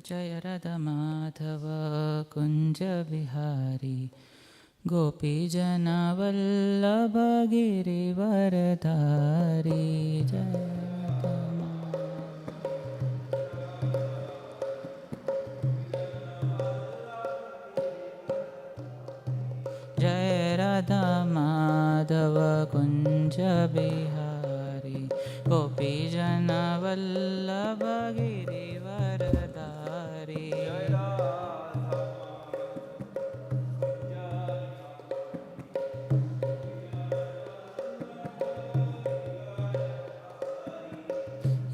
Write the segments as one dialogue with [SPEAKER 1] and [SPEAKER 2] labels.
[SPEAKER 1] Jaya Radha Madhava Kunja Bihari Gopi Jana Vallabha Giri Varadhari Jaya Radha Madhava Kunja Bihari Gopi Jana Vallabha Giri Varadhari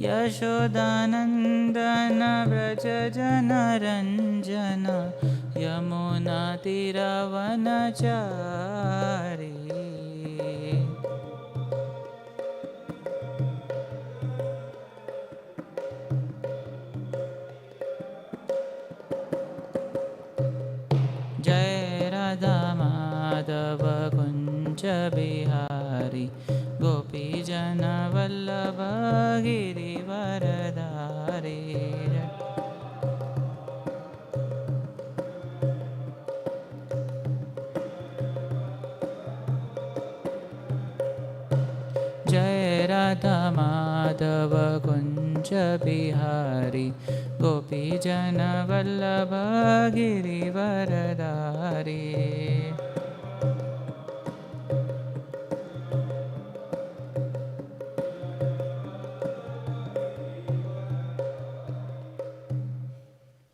[SPEAKER 1] Yashodanandana Vraja Jana Ranjana Yamuna Tiravanachari Jai Radha Madhava Kunja Bihari Gopi Jana Vallabha Giri Varadhari Jai Radha Madhava Kunja Bihari Gopi Jana Vallabha Giri Varadhari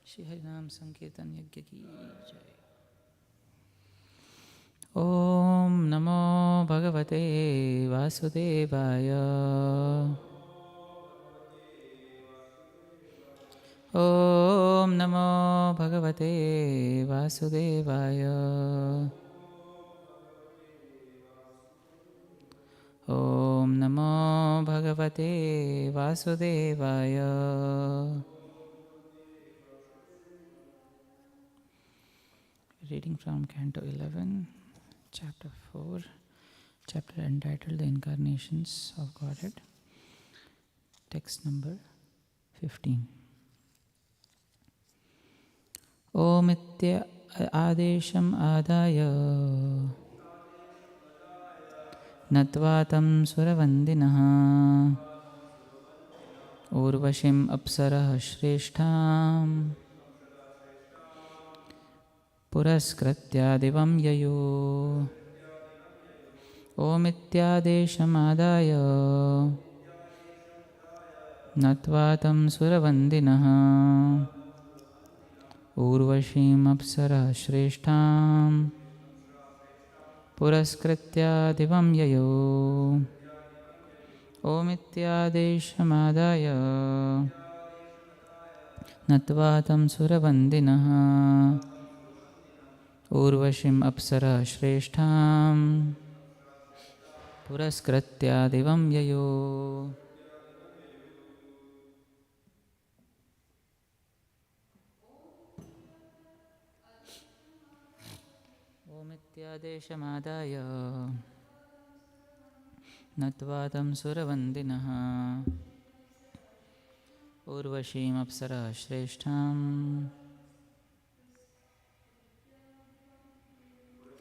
[SPEAKER 1] Shri Harinam Sankirtan Yajna ki Jai Om Namo Bhagavate Vasudevaya Om Namo Bhagavate Vasudevaya Om Namo Bhagavate Vasudevaya Reading from Canto 11, Chapter 4, chapter entitled The Incarnations of Godhead, text number 15. Om Itya Adesham Adaya Natvatam Suravandinaha Urvashim Apsarah Shreshtham Puraskritya Divam Yayo Om Ityadeshamadaya Natvatam Suravandinaha Urvashim Apsara Shreshtham Puraskritya Divam Yayo Om Ityadeshamadaya Natvatam Suravandinaha Urvashim Apsara Shreshtham Puraskritya Divam Yayo Om Ityadeshamadaya Natvatam Suravandinaha Urvashim Apsara Shreshtham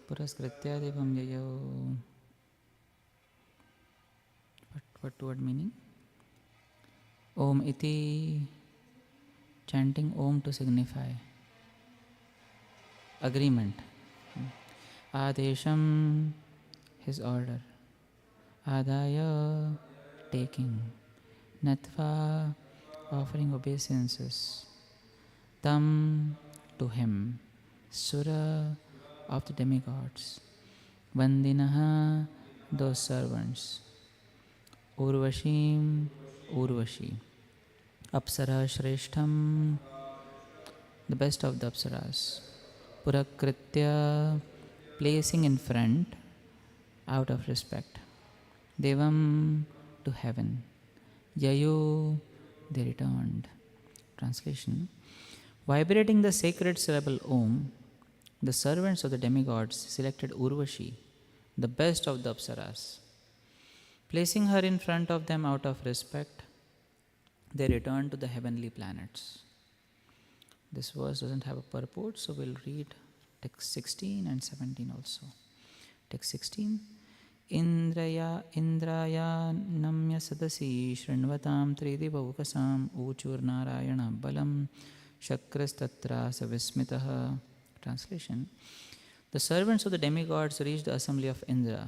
[SPEAKER 1] Puraskritya Divam Yayo. What word meaning? Om iti, chanting Om to signify agreement. Adesham, his order. Adaya, taking. Natva, offering obeisances. Tam, to him. Sura, of the demigods. Vandinaha, those servants. Urvashim, Urvashi. Apsara Shreshtham, the best of the Apsaras. Purakritya, placing in front, out of respect. Devam, to heaven. Yayu, they returned. Translation. Vibrating the sacred syllable Om, the servants of the demigods selected Urvashi, the best of the Apsaras. Placing her in front of them out of respect, they returned to the heavenly planets. This verse doesn't have a purport, so we'll read text 16 and 17 also. Text 16. Indraya namya sadasi shrinvatam tridivavukasam uchur narayana balam shakrastatra savismitaha. Translation. The servants of the demigods reached the assembly of Indra,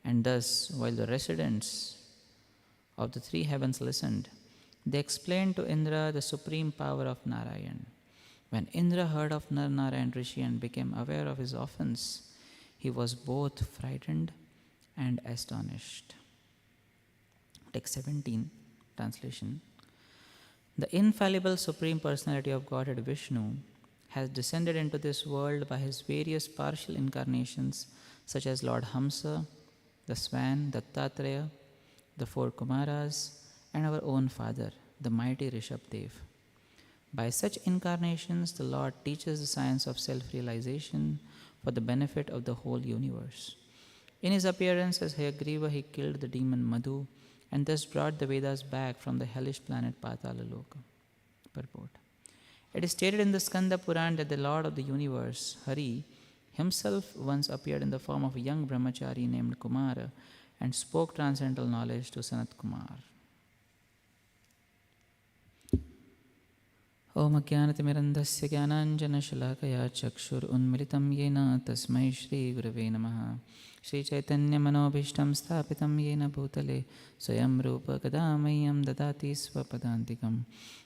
[SPEAKER 1] and thus, while the residents of the three heavens listened, they explained to Indra the supreme power of Narayan. When Indra heard of Narayan Rishi and became aware of his offense, he was both frightened and astonished. Text 17, translation. The infallible Supreme Personality of Godhead Vishnu has descended into this world by his various partial incarnations, such as Lord Hamsa, the Swan, Dattatreya, the four Kumaras, and our own father, the mighty Rishabdev. By such incarnations, the Lord teaches the science of self-realization for the benefit of the whole universe. In his appearance as Hayagriva, he killed the demon Madhu and thus brought the Vedas back from the hellish planet Patalaloka. Purport. It is stated in the Skanda Puran that the Lord of the universe, Hari, himself once appeared in the form of a young brahmachari named Kumara and spoke transcendental knowledge to Sanat Kumar. Om Ajnanatimirandhasya Jnananjanashalakaya Chakshur Unmilitam Yena Tasmai Shri Gurave Namaha. Shri Chaitanya Manobhishtam Sthapitam Yena Bhutale Swayam Rupa Kadamayam Dadati Swapadantikam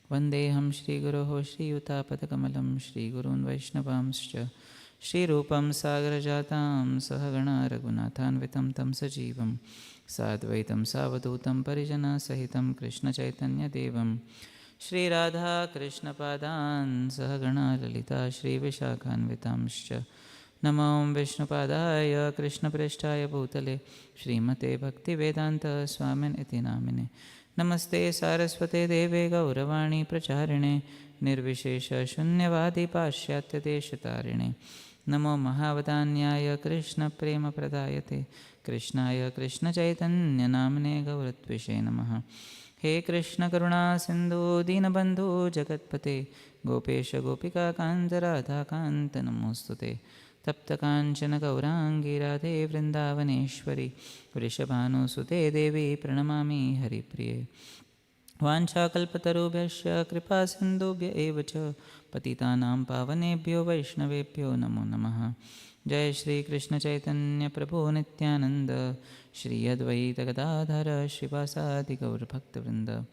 [SPEAKER 1] Vandeham Shri Guroho Shri Utapatakamalam Shri Gurun Vaishnavamscha Shri Rupam Sagrajatam Sahagana Raghunathanvitam Tam Sajivam Sadvaitam Savadutam Parijana Sahitam Krishna Chaitanya Devam Shri Radha Krishna Padan Sahagana Lalita Shri Vishakhanvitamscha Namo Vishnupadaya Krishna Preshtaya Bhutale Srimate Bhakti Vedanta Swamin Iti Namine Namaste Saraswate Deve Gauravani Pracharine Nirvishesha Shunyavadi Pashyatya Deshatarine Namo Mahavadanyaya Krishna Prema Pradayate Krishnaya Krishna Chaitanya Namine Gauratvishe Namaha. He Krishna Karuna Sindhu Dinabandhu Jagatpate Gopesha Gopika Kanta Radha Kanta Namostute Tapta Kanchana Gaurangi Radhe Vrindavaneshwari Vrishabhanu Sute Devi Pranamami Haripriye Vancha Kalpatarubhyasya Kripa Sindhubhya Evacha Patitanam Pavanebhyo Vaishnavebhyo Namo Namaha. Jai Shri Krishna Chaitanya Prabhu Nityananda Shri Advaita Gadadhara Srivasadi Gaur Bhakta Vrinda.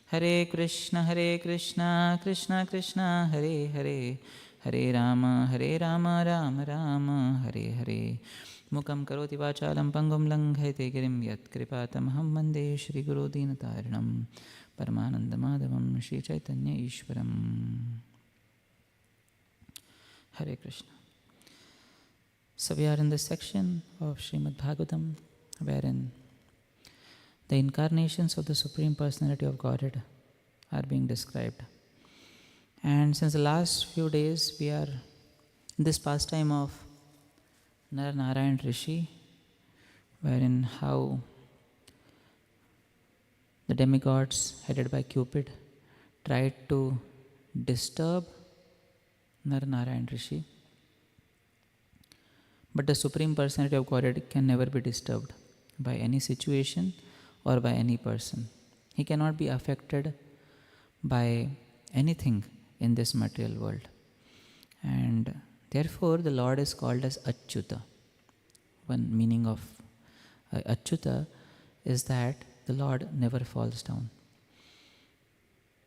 [SPEAKER 1] Hare Krishna Krishna Krishna Hare Hare Hare Rama Rama Rama Hare Hare. Mukam karoti vachalam pangum langhayate girim yat kripatam ham vande Shri Guru Dinatarinam Paramananda Madhavam Shri Chaitanya Ishwaram. Hare Krishna. So we are in the section of Srimad Bhagavatam wherein the incarnations of the Supreme Personality of Godhead are being described. And since the last few days we are in this pastime of Narayan Rishi, wherein how the demigods headed by Cupid tried to disturb Narayan Rishi. But the Supreme Personality of Godhead can never be disturbed by any situation or by any person. He cannot be affected by anything in this material world. And therefore, the Lord is called as Achyuta. One meaning of Achyuta is that the Lord never falls down.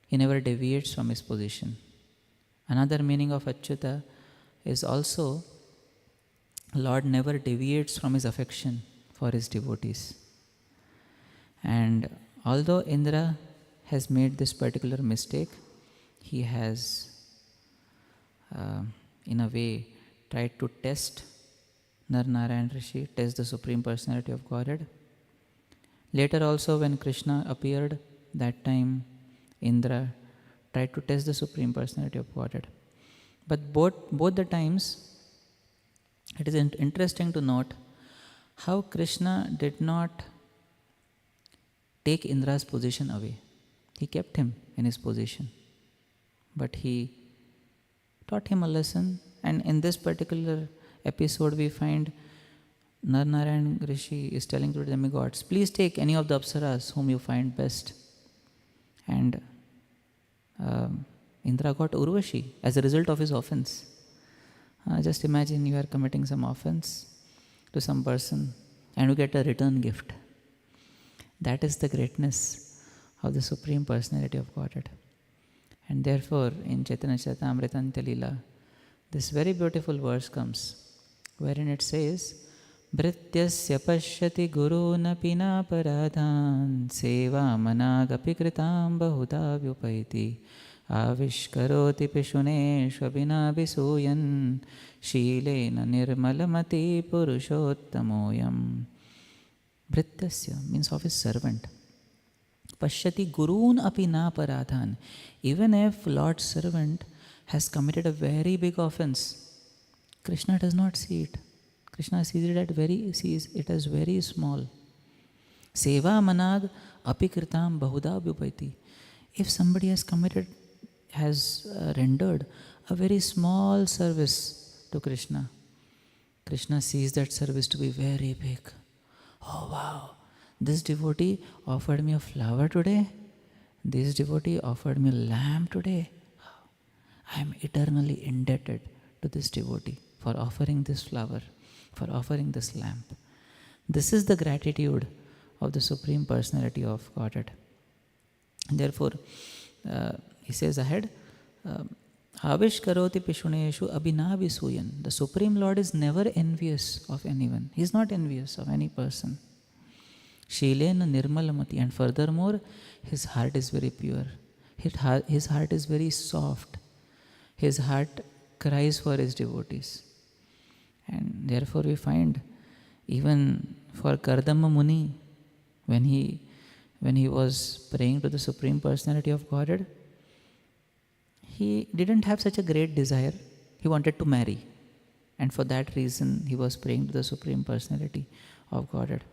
[SPEAKER 1] He never deviates from his position. Another meaning of Achyuta is also Lord never deviates from his affection for his devotees. And although Indra has made this particular mistake, he has in a way tried to test Narayan Rishi, test the Supreme Personality of Godhead. Later also when Krishna appeared, that time Indra tried to test the Supreme Personality of Godhead. But both the times, it is interesting to note how Krishna did not take Indra's position away. He kept him in his position. But he taught him a lesson. And in this particular episode, we find Narnarayan Rishi is telling to the demigods, please take any of the apsaras whom you find best. And Indra got Urvashi as a result of his offense. Just imagine you are committing some offense to some person and you get a return gift. That is the greatness of the Supreme Personality of Godhead. And therefore, in Chaitanya Charitamrita Lila, this very beautiful verse comes, wherein it says, Bhrityasya pashyati guruna pina paradhan seva managapi kritam bahuda vyupaiti avishkaroti pishuneshu abhinabhisuyan shilena nirmalamati purushottamoyam. Bhrityasya means of his servant. Pashyati gurun api na paradhan. Even if Lord's servant has committed a very big offense, Krishna does not see it. Krishna sees it as very small. Seva manag api kritam bahuda vyupaiti. If somebody has rendered a very small service to Krishna, Krishna sees that service to be very big. Oh wow, this devotee offered me a flower today. This devotee offered me a lamb today. I am eternally indebted to this devotee for offering this flower, for offering this lamp. This is the gratitude of the Supreme Personality of Godhead. Therefore, he says ahead, Avish karoti pishuneshu abhinabhisuyan. The Supreme Lord is never envious of anyone. He is not envious of any person. Shilena nirmalamati. And furthermore, his heart is very pure. His heart is very soft. His heart cries for his devotees. And therefore we find, even for Kardama Muni, when he was praying to the Supreme Personality of Godhead, he didn't have such a great desire. He wanted to marry. And for that reason, he was praying to the Supreme Personality of Godhead.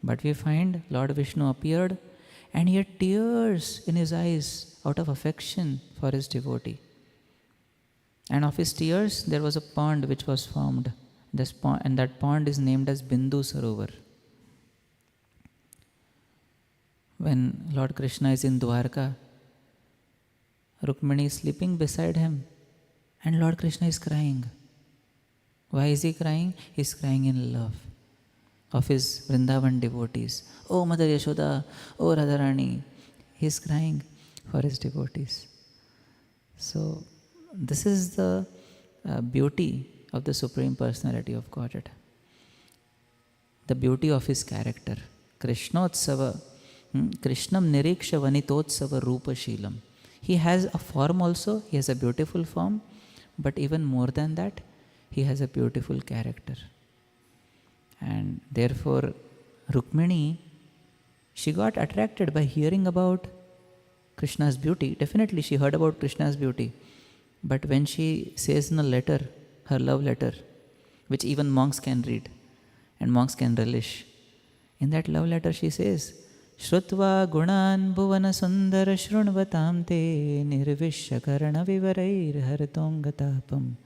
[SPEAKER 1] But we find Lord Vishnu appeared and he had tears in his eyes out of affection for his devotee. And of his tears, there was a pond which was formed. And that pond is named as Bindu Sarovar. When Lord Krishna is in Dwarka, Rukmini is sleeping beside him, and Lord Krishna is crying. Why is he crying? He is crying in love of his Vrindavan devotees. Oh Mother Yashoda, oh Radharani. He is crying for his devotees. So, this is the beauty of the Supreme Personality of Godhead. The beauty of his character. Krishnam niriksha vanitotsava rupa shilam. He has a form also, he has a beautiful form, but even more than that, he has a beautiful character. And therefore, Rukmini, she got attracted by hearing about Krishna's beauty. Definitely she heard about Krishna's beauty. But when she says in a letter, her love letter, which even monks can read and monks can relish, in that love letter she says, Shrutva gunan bhuvana sundara shrunvatam te nirvishya karana vivarair haritonggatapam.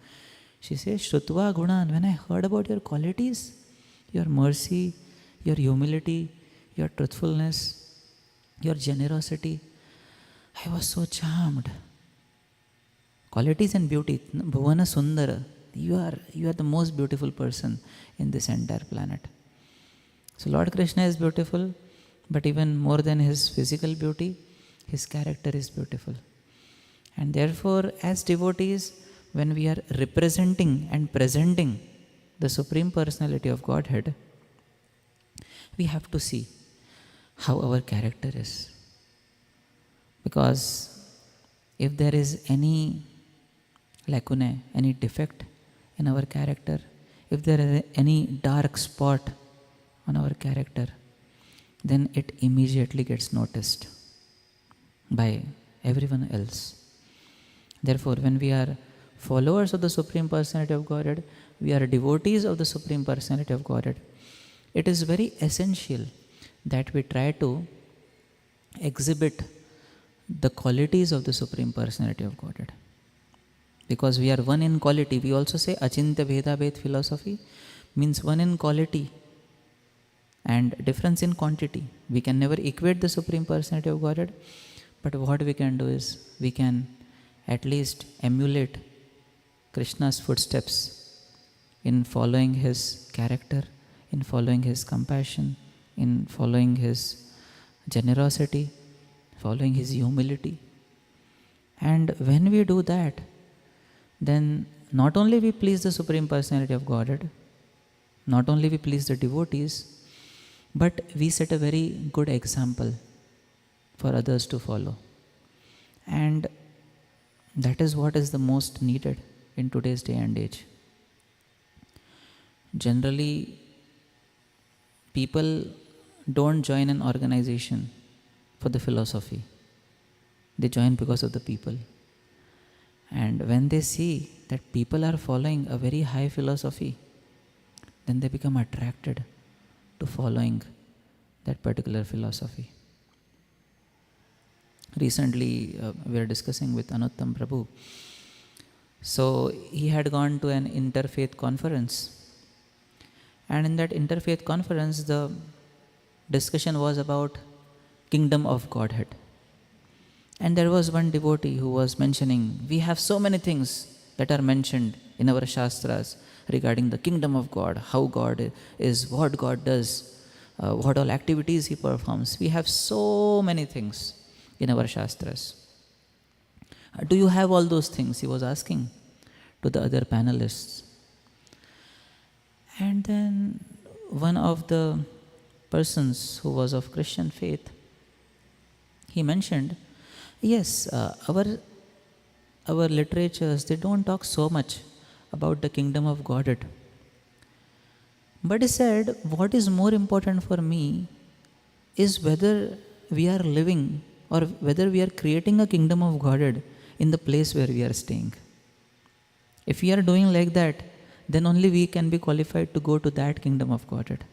[SPEAKER 1] She says, Shrutva gunan, when I heard about your qualities, your mercy, your humility, your truthfulness, your generosity, I was so charmed. Qualities and beauty, bhuvana sundara, you are the most beautiful person in this entire planet. So Lord Krishna is beautiful, but even more than his physical beauty, his character is beautiful. And therefore, as devotees, when we are representing and presenting the Supreme Personality of Godhead, we have to see how our character is. Because if there is any lacunae, any defect in our character, if there is any dark spot on our character, then it immediately gets noticed by everyone else. Therefore, when we are followers of the Supreme Personality of Godhead, we are devotees of the Supreme Personality of Godhead, it is very essential that we try to exhibit the qualities of the Supreme Personality of Godhead. Because we are one in quality. We also say Achintya Bheda Bhed philosophy means one in quality and difference in quantity. We can never equate the Supreme Personality of Godhead, but what we can do is we can at least emulate Krishna's footsteps in following his character, in following his compassion, in following his generosity, following his humility. And when we do that, then not only we please the Supreme Personality of Godhead, not only we please the devotees, but we set a very good example for others to follow. And that is what is the most needed in today's day and age. Generally, people don't join an organization for the philosophy. They join because of the people. And when they see that people are following a very high philosophy, then they become attracted to following that particular philosophy. Recently, we were discussing with Anuttam Prabhu. So, he had gone to an interfaith conference. And in that interfaith conference, the discussion was about Kingdom of Godhead. And there was one devotee who was mentioning, we have so many things that are mentioned in our Shastras regarding the Kingdom of God, how God is, what God does, what all activities He performs. We have so many things in our Shastras. Do you have all those things? He was asking to the other panelists. And then one of the persons who was of Christian faith, he mentioned, yes, our literatures, they don't talk so much about the Kingdom of Godhead. But he said, what is more important for me is whether we are living or whether we are creating a Kingdom of Godhead in the place where we are staying. If we are doing like that, then only we can be qualified to go to that Kingdom of Godhead.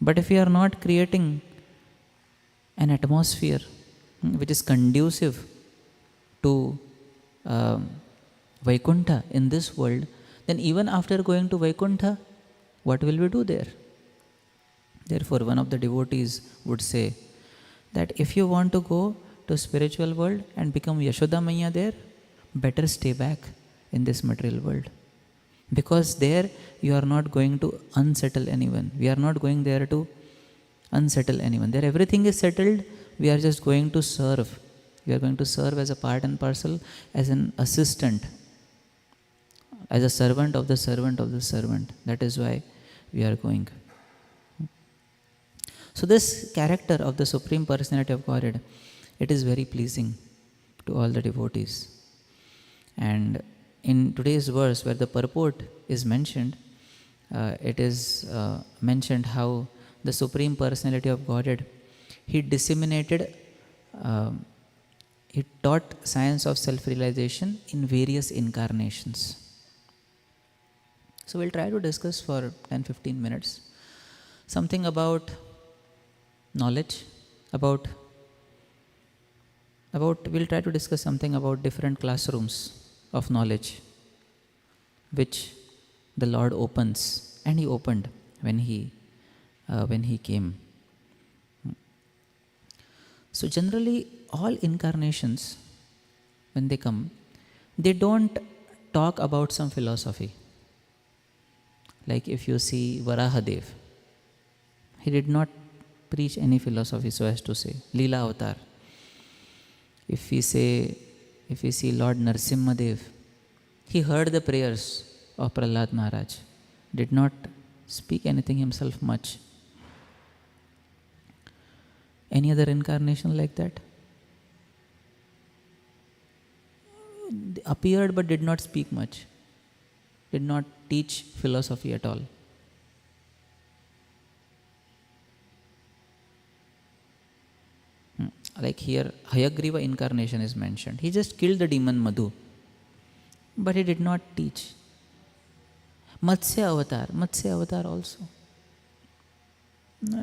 [SPEAKER 1] But if we are not creating an atmosphere which is conducive to Vaikuntha in this world, then even after going to Vaikuntha, what will we do there? Therefore, one of the devotees would say that if you want to go to spiritual world and become Yashoda Maiya there, better stay back in this material world. Because there you are not going to unsettle anyone. We are not going there to unsettle anyone. There everything is settled. We are just going to serve. We are going to serve as a part and parcel, as an assistant, as a servant of the servant of the servant. That is why we are going. So this character of the Supreme Personality of Godhead, it is very pleasing to all the devotees. And in today's verse where the purport is mentioned, it is mentioned how the Supreme Personality of Godhead, He disseminated, He taught science of self-realization in various incarnations. So we'll try to discuss for 10-15 minutes something about knowledge, we'll try to discuss something about different classrooms of knowledge which the Lord opens, and He opened when He came. So generally all incarnations, when they come, they don't talk about some philosophy. Like if you see Varahadev, he did not preach any philosophy, so as to say. Leela Avatar. If we see Lord Narsimhadev, he heard the prayers of Prahlad Maharaj, did not speak anything himself much. Any other incarnation like that? Appeared but did not speak much, did not teach philosophy at all. Like here, Hayagriva incarnation is mentioned. He just killed the demon Madhu, but he did not teach. Matsya Avatar also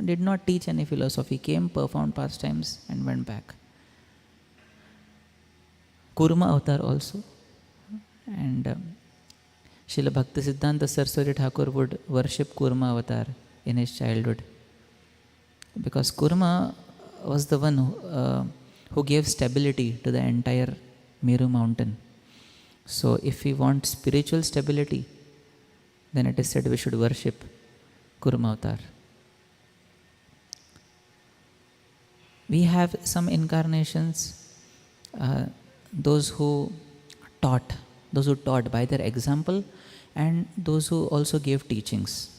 [SPEAKER 1] did not teach any philosophy, came, performed pastimes and went back. Kurma Avatar also. And Srila Bhakti Siddhanta Saraswati Thakur would worship Kurma avatar in his childhood, because Kurma was the one who gave stability to the entire Meru mountain. So if we want spiritual stability, then it is said we should worship Kurma avatar. We have some incarnations, those who taught by their example, and those who also gave teachings.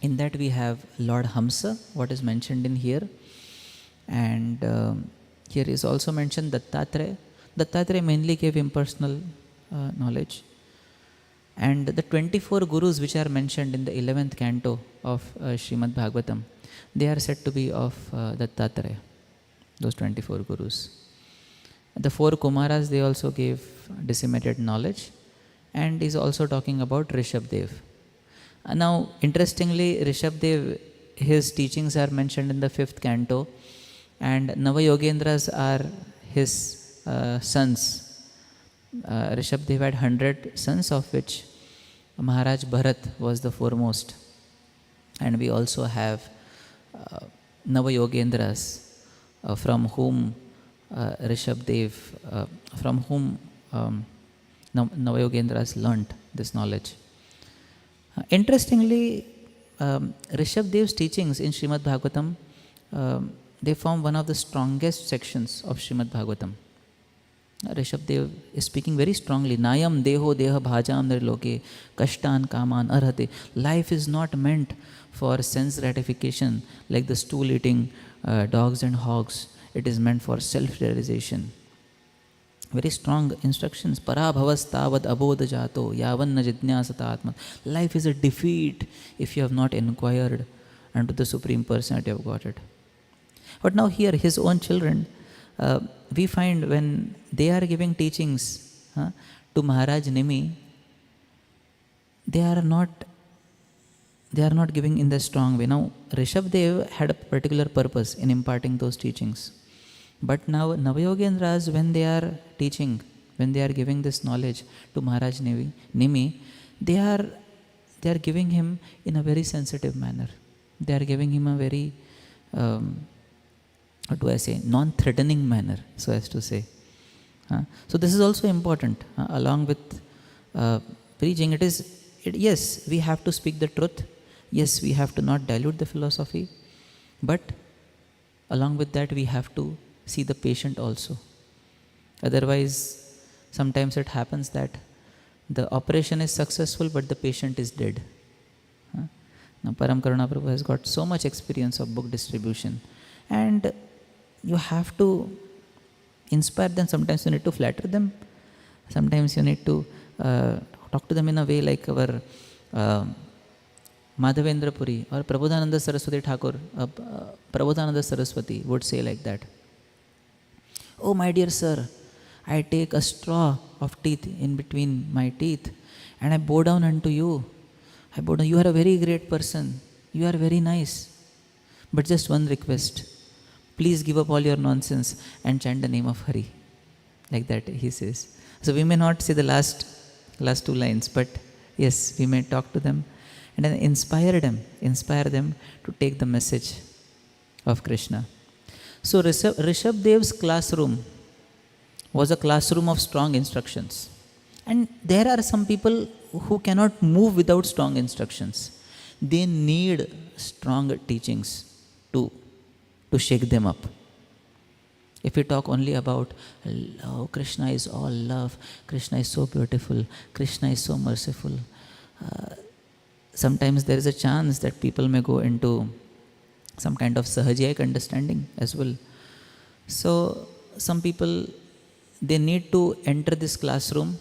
[SPEAKER 1] In that we have Lord Hamsa, what is mentioned in here, and here is also mentioned Dattatreya. Dattatreya mainly gave impersonal knowledge, and the 24 gurus which are mentioned in the 11th canto of Srimad Bhagavatam, they are said to be of Dattatreya, those 24 gurus. The 4 Kumaras, they also gave disseminated knowledge, and is also talking about Rishabdev. Now, interestingly, Rishabdev, his teachings are mentioned in the 5th canto, and Navayogendras are his sons. Rishabdev had 100 sons, of which Maharaj Bharat was the foremost. And we also have Navayogendras, from whom Rishabdev, from whom Navayogendras learnt this knowledge. Interestingly, Rishabdev's teachings in Srimad Bhagavatam, they form one of the strongest sections of Srimad Bhagavatam. Rishabdev is speaking very strongly. Nayam deho deha bhajam nirloke kashtan kaman arhate. Life is not meant for sense gratification like the stool eating dogs and hogs. It is meant for self-realization. Very strong instructions. Parabhavas tavad abodha jato yavanna jidnyasata atma. Life is a defeat if you have not inquired unto the Supreme Personality of Godhead. But now here, his own children, we find when they are giving teachings to Maharaj Nimi, they are not giving in the strong way. Now, Rishabdev had a particular purpose in imparting those teachings. But now, Navayogendras, when they are teaching, when they are giving this knowledge to Maharaj Nimi, they are giving him in a very sensitive manner. They are giving him a very, what do I say, non-threatening manner, so as to say. So this is also important, along with preaching. Yes, we have to speak the truth. Yes, we have to not dilute the philosophy. But along with that, we have to see the patient also. Otherwise, sometimes it happens that the operation is successful, but the patient is dead. Now, Param Karuna Prabhu has got so much experience of book distribution, and you have to inspire them. Sometimes you need to flatter them. Sometimes you need to talk to them in a way like our Madhavendra Puri or Prabodhananda Saraswati Thakur, Prabodhananda Saraswati would say like that. Oh, my dear sir, I take a straw of teeth in between my teeth and I bow down unto you. I bow down. You are a very great person. You are very nice. But just one request. Please give up all your nonsense and chant the name of Hari. Like that he says. So we may not say the last 2 lines, but yes, we may talk to them and then inspire them to take the message of Krishna. So Rishabdev's classroom was a classroom of strong instructions. And there are some people who cannot move without strong instructions. They need strong teachings to shake them up. If we talk only about, oh, Krishna is all love, Krishna is so beautiful, Krishna is so merciful, sometimes there is a chance that people may go into some kind of sahajic understanding as well. So some people, they need to enter this classroom,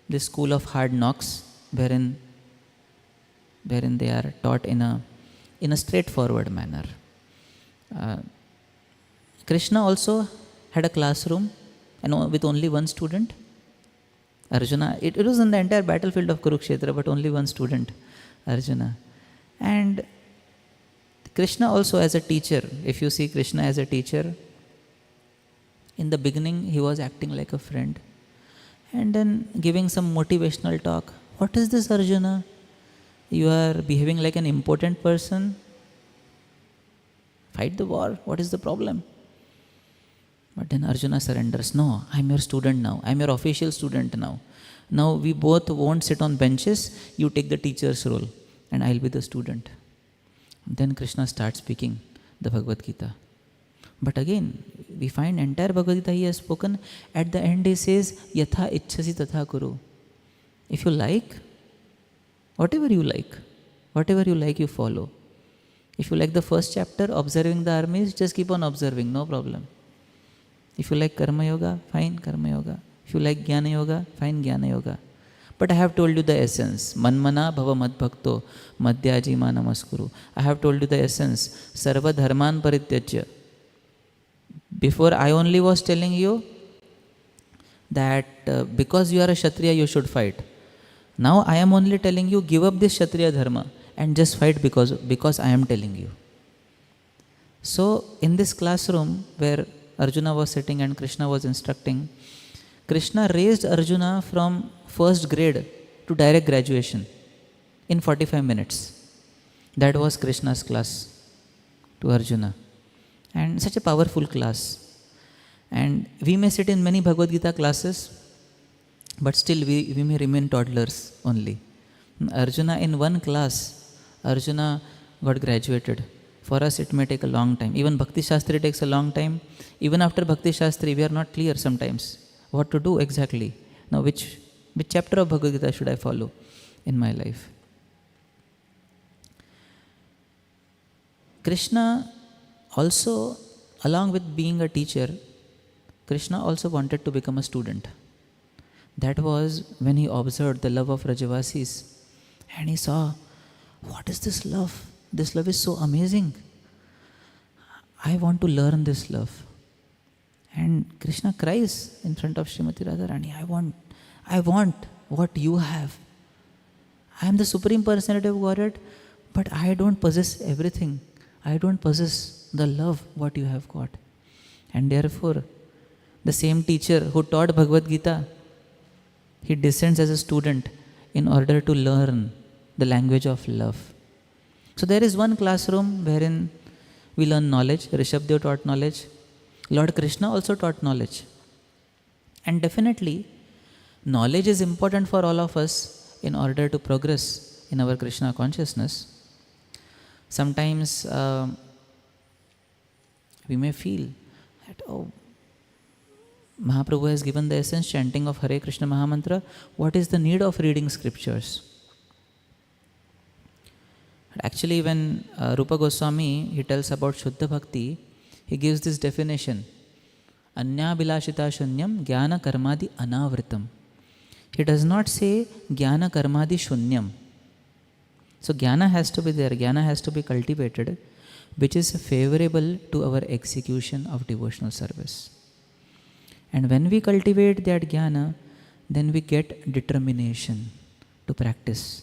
[SPEAKER 1] this school of hard knocks, wherein they are taught in a straightforward manner. Krishna also had a classroom and with only one student, Arjuna. It was in the entire battlefield of Kurukshetra, but only one student, Arjuna. And Krishna also as a teacher, if you see Krishna as a teacher, in the beginning he was acting like a friend, and then giving some motivational talk. What is this, Arjuna? You are behaving like an important person. Fight the war. What is the problem? But then Arjuna surrenders. No, I'm your student now. I'm your official student now. Now we both won't sit on benches. You take the teacher's role and I'll be the student. And then Krishna starts speaking the Bhagavad Gita. But again, we find entire Bhagavad Gita he has spoken. At the end he says, Yatha ichchasi tatha kuru. If you like, whatever you like you follow. If you like the first chapter, observing the armies, just keep on observing, no problem. If you like Karma Yoga, fine, Karma Yoga. If you like Jnana Yoga, fine, Jnana Yoga. But I have told you the essence. Manmana bhava madbhakto madhyaji manamaskuru. I have told you the essence. Sarva dharman parityajya. Before I only was telling you that because you are a Kshatriya, you should fight. Now I am only telling you, give up this Kshatriya dharma and just fight because I am telling you. So in this classroom where Arjuna was sitting and Krishna was instructing, Krishna raised Arjuna from first grade to direct graduation in 45 minutes. That was Krishna's class to Arjuna. And such a powerful class. And we may sit in many Bhagavad Gita classes, but still we may remain toddlers only. Arjuna in one class, Arjuna got graduated. For us it may take a long time. Even Bhakti Shastri takes a long time. Even after Bhakti Shastri we are not clear sometimes what to do exactly. Now which chapter of Bhagavad Gita should I follow in my life? Krishna also, along with being a teacher, Krishna also wanted to become a student. That was when he observed the love of Rajavasis and he saw, what is this love? This love is so amazing. I want to learn this love. And Krishna cries in front of Srimati Radharani, I want what you have. I am the Supreme Personality of Godhead, but I don't possess everything. I don't possess the love what you have got. And therefore, the same teacher who taught Bhagavad Gita, he descends as a student in order to learn the language of love. So there is one classroom wherein we learn knowledge. Rishabdev taught knowledge. Lord Krishna also taught knowledge. And definitely, knowledge is important for all of us in order to progress in our Krishna consciousness. Sometimes we may feel that, Mahaprabhu has given the essence chanting of Hare Krishna Mahamantra. What is the need of reading scriptures? Actually, when Rupa Goswami, he tells about Shuddha Bhakti, he gives this definition. Anya bilashita shunyam jnana karmadi anavritam. He does not say jnana karmadi shunyam. So jnana has to be there, jnana has to be cultivated, which is favorable to our execution of devotional service. And when we cultivate that jnana, then we get determination to practice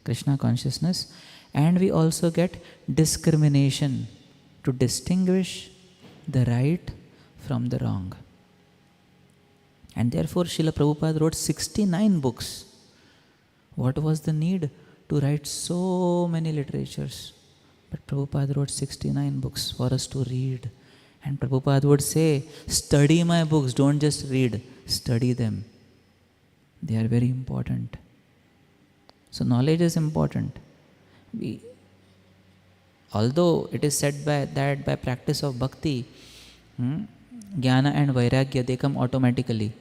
[SPEAKER 1] Krishna consciousness, and we also get discrimination to distinguish the right from the wrong. And therefore Srila Prabhupada wrote 69 books. What was the need to write so many literatures? But Prabhupada wrote 69 books for us to read. And Prabhupada would say, study my books, don't just read, study them. They are very important. So knowledge is important. Although it is said that by practice of bhakti, jnana and vairagya, they come automatically.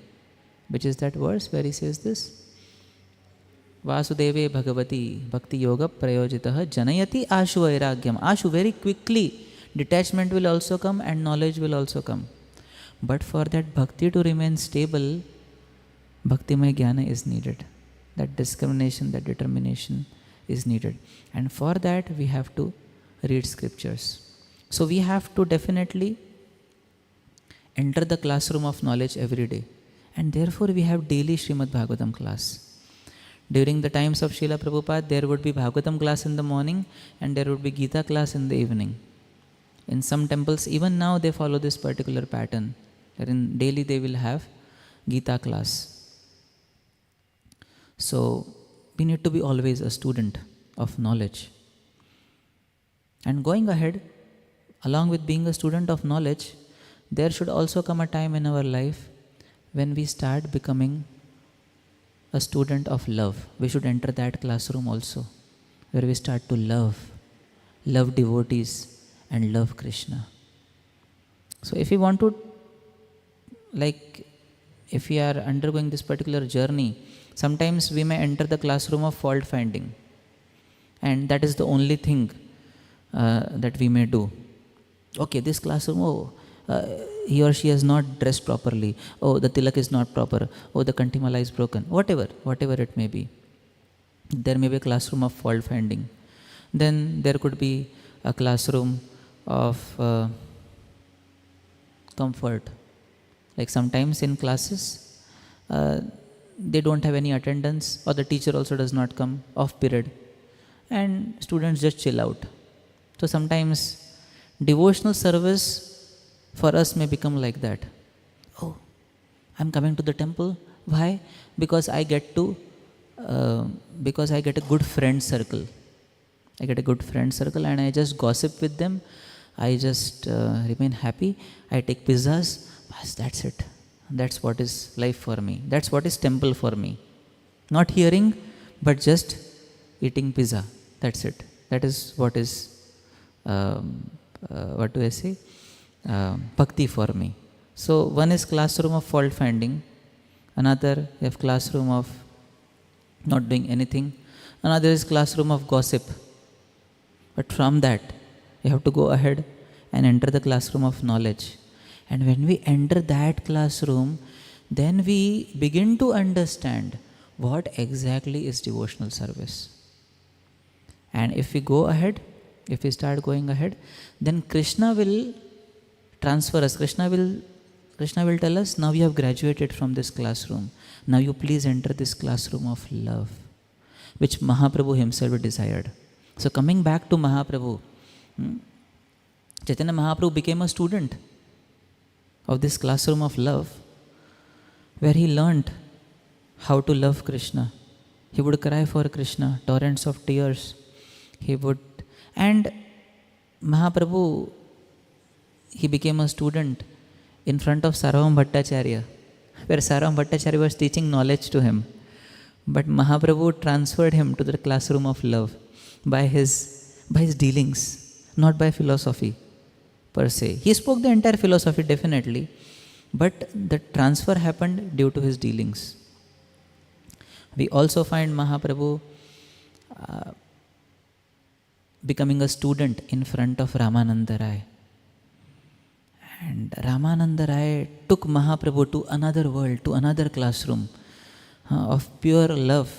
[SPEAKER 1] Which is that verse where he says this? Vasudeve Bhagavati Bhakti Yoga Prayojitaha Janayati Ashu Vairagyam. Ashu, very quickly, detachment will also come and knowledge will also come. But for that bhakti to remain stable, bhaktimay jnana is needed. That discrimination, that determination is needed. And for that we have to read scriptures. So we have to definitely enter the classroom of knowledge every day. And therefore we have daily Srimad Bhagavatam class. During the times of Srila Prabhupada, there would be Bhagavatam class in the morning and there would be Gita class in the evening. In some temples, even now they follow this particular pattern, wherein daily they will have Gita class. So we need to be always a student of knowledge. And going ahead, along with being a student of knowledge, there should also come a time in our life when we start becoming a student of love. We should enter that classroom also, where we start to love devotees and love Krishna. So if we want to, if we are undergoing this particular journey, sometimes we may enter the classroom of fault finding, and that is the only thing that we may do. Okay, this classroom, he or she has not dressed properly, the tilak is not proper, the kantimala is broken, whatever it may be. There may be a classroom of fault finding. Then there could be a classroom of comfort. Like sometimes in classes, they don't have any attendance, or the teacher also does not come off period, and students just chill out. So sometimes devotional service for us may become like that. Oh, I'm coming to the temple. Why? Because I get a good friend circle. I get a good friend circle and I just gossip with them. I just remain happy. I take pizzas. Bas, that's it. That's what is life for me. That's what is temple for me. Not hearing, but just eating pizza. That's it. That is what is, what do I say? Bhakti for me. So one is classroom of fault finding. Another, you have classroom of not doing anything. Another is classroom of gossip. But from that, you have to go ahead and enter the classroom of knowledge. And when we enter that classroom, then we begin to understand what exactly is devotional service. And if we go ahead, if we start going ahead, then Krishna will transfer us. Krishna will tell us, now you have graduated from this classroom. Now you please enter this classroom of love, which Mahaprabhu himself desired. So coming back to Mahaprabhu, Chaitanya Mahaprabhu became a student of this classroom of love, where he learnt how to love Krishna. He would cry for Krishna, torrents of tears. And Mahaprabhu, he became a student in front of Sarvam Bhattacharya, where Sarvam Bhattacharya was teaching knowledge to him. But Mahaprabhu transferred him to the classroom of love by his dealings, not by philosophy per se. He spoke the entire philosophy definitely, but the transfer happened due to his dealings. We also find Mahaprabhu becoming a student in front of Ramananda Rai. And Ramananda Rai took Mahaprabhu to another world, to another classroom of pure love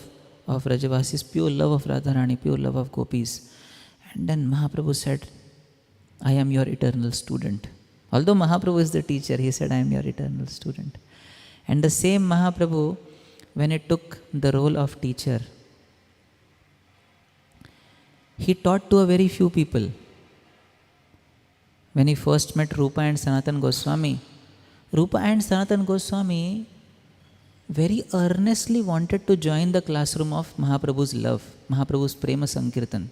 [SPEAKER 1] of Rajavasis, pure love of Radharani, pure love of gopis. And then Mahaprabhu said, I am your eternal student. Although Mahaprabhu is the teacher, he said, I am your eternal student. And the same Mahaprabhu, when he took the role of teacher, he taught to a very few people. When he first met Rupa and Sanatan Goswami, Rupa and Sanatan Goswami very earnestly wanted to join the classroom of Mahaprabhu's love, Mahaprabhu's Prema Sankirtan.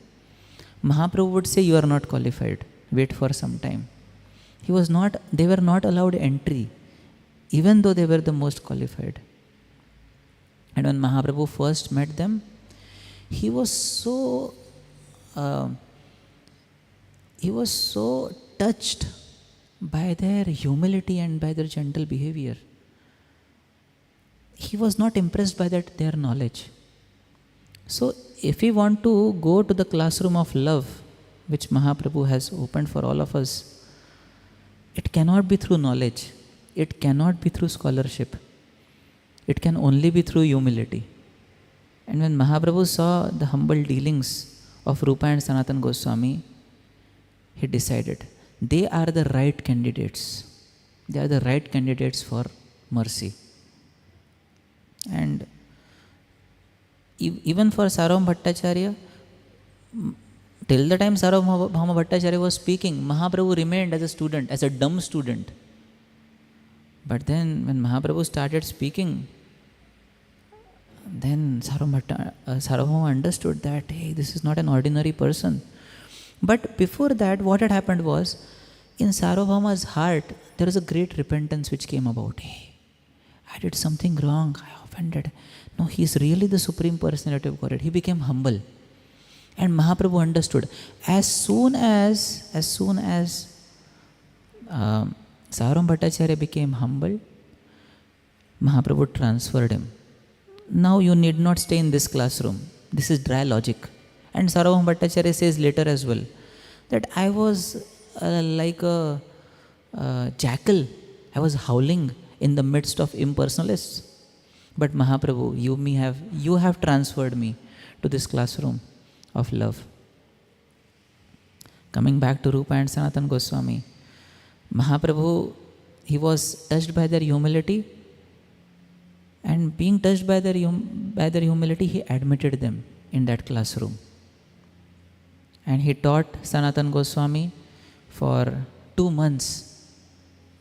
[SPEAKER 1] Mahaprabhu would say, you are not qualified, wait for some time. They were not allowed entry, even though they were the most qualified. And when Mahaprabhu first met them, he was so touched by their humility and by their gentle behavior. He was not impressed by their knowledge. So if we want to go to the classroom of love, which Mahaprabhu has opened for all of us, it cannot be through knowledge. It cannot be through scholarship. It can only be through humility. And when Mahaprabhu saw the humble dealings of Rupa and Sanatan Goswami, he decided, they are the right candidates. They are the right candidates for mercy. And even for Sarvam Bhattacharya, till the time Sarvam Bhattacharya was speaking, Mahaprabhu remained as a student, as a dumb student. But then when Mahaprabhu started speaking, then Sarvabhauma understood that, hey, this is not an ordinary person. But before that, what had happened was, in Sarvabhauma's heart, there was a great repentance which came about. Hey, I did something wrong, I offended. No, he is really the Supreme Personality of Godhead. He became humble. And Mahaprabhu understood. As soon as Sarvabhauma Bhattacharya became humble, Mahaprabhu transferred him. Now you need not stay in this classroom. This is dry logic. And Sarvabhauma Bhattacharya says later as well, that I was like a jackal. I was howling in the midst of impersonalists. But Mahaprabhu, you have transferred me to this classroom of love. Coming back to Rupa and Sanatana Goswami, Mahaprabhu, he was touched by their humility, and being touched by their humility, he admitted them in that classroom. And he taught Sanatana Goswami for 2 months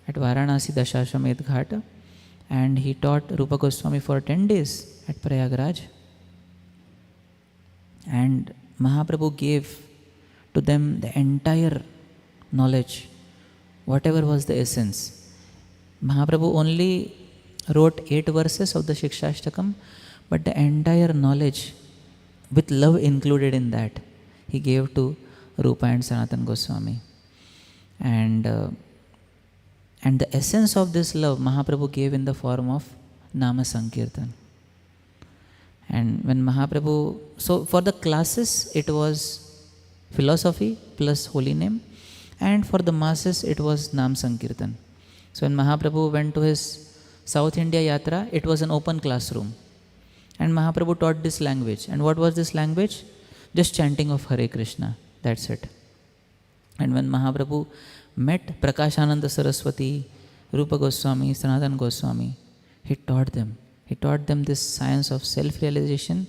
[SPEAKER 1] at Varanasi Dashashamedh Ghat, and he taught Rupa Goswami for 10 days at Prayagraj. And Mahaprabhu gave to them the entire knowledge, whatever was the essence. Mahaprabhu only wrote 8 verses of the Shikshashtakam, but the entire knowledge, with love included in that, he gave to Rupa and Sanatana Goswami. And the essence of this love, Mahaprabhu gave in the form of Nama Sankirtan. And when Mahaprabhu, so for the classes, it was philosophy plus holy name, and for the masses, it was Nam Sankirtan. So when Mahaprabhu went to his South India Yatra, it was an open classroom. And Mahaprabhu taught this language. And what was this language? Just chanting of Hare Krishna. That's it. And when Mahaprabhu met Prakashananda Saraswati, Rupa Goswami, Sanatana Goswami, he taught them. He taught them this science of self-realization,